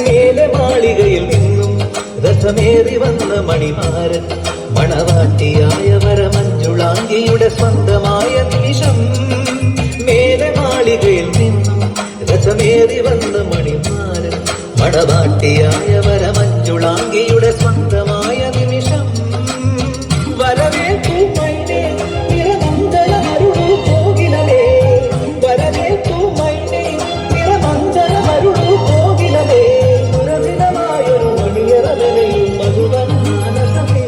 മേലെ മാളികയിൽ നിന്നും രഥമേറി വന്ന മണിമാരൻ മണവാട്ടിയായ വരമഞ്ജുളാംഗിയുടെ സ്വന്തമായ നിമിഷം. മേലെ മാളികയിൽ നിന്നും രഥമേറി വന്ന മണിമാരൻ മണവാട്ടിയായ വരമഞ്ജുളാംഗിയുടെ സ്വന്തമായ നിമിഷം. വരവേൽക്കൂ മൈനേ നിറമഞ്ചലമരുളൂ കോകിലമേ, വരവേൽക്കൂ മൈനേ നിറമഞ്ചലമരുളൂ കോകിലമേ, സുരഭിതമായൊരു മണിയറവലയിൽ മധുവൻ മാനസമേ.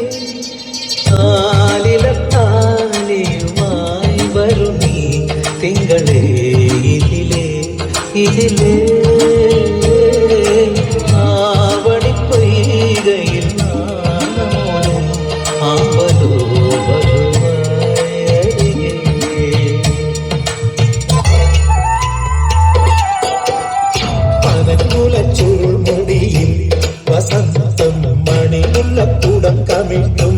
ആലിലത്താലിയുമായി വരും നീ തിങ്കളേ ഇതിലേ ഇതിലേ ആവണിപ്പൊയ്കയിൽ നാണമോനും ആവലോ വധുവായരികെ. പനക്കുലച്ചുരുൾമുടിയിൽ വസന്തം മണിമുല്ലക്കൂടം കമിഴ്ത്തും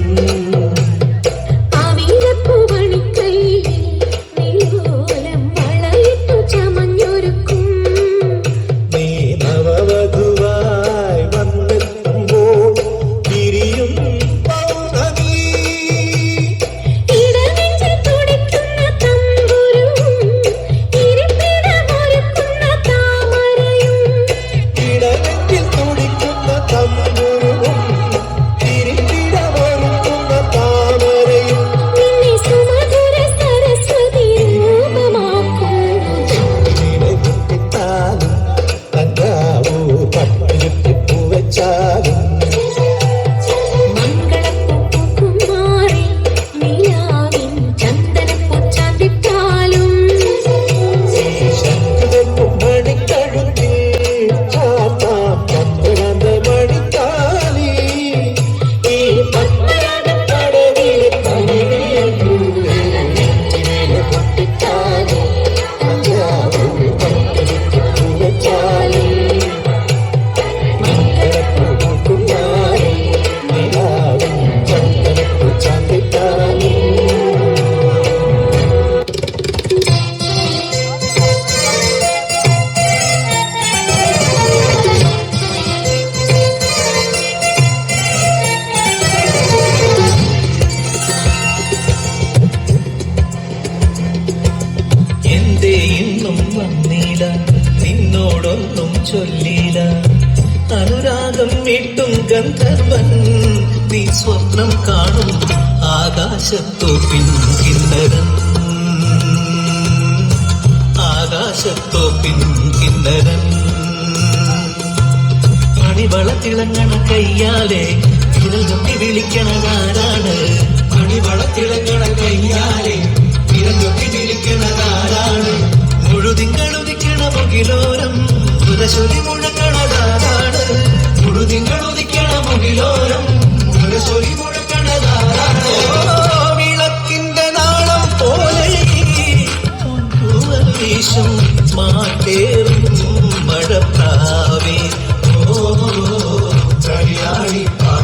നിന്നോടൊന്നും ചൊല്ലില അനുരാഗം വീട്ടും ഗന്ധർവൻ നീ സ്വപ്നം കാണും ആകാശത്തോപ്പിൻ കിന്നരൻ ആകാശത്തോപ്പിൻ കിന്നരൻ മണിവള തിളങ്ങണ കയ്യാലെ വിരൽ കൊട്ടി വിളിക്കണതാരാണ് മണിവള തിളങ്ങണ കയ്യാലെ വിരൽ കൊട്ടി വിളിക്കണതാരാണ് മുഴുതിങ്കളുദിക്കണ മുകിലോരം മുരശൊലി മുഴക്കണതാരാണ് മുഴുതിങ്കളുദിക്കണ മുകിലോരം മുരശൊലി മുഴക്കണതാരാണ് വിളക്കിന്റെ നാളം പോലെ വീശും മാറ്റേറും മഴപ്രാവേ കളിയാടി പാ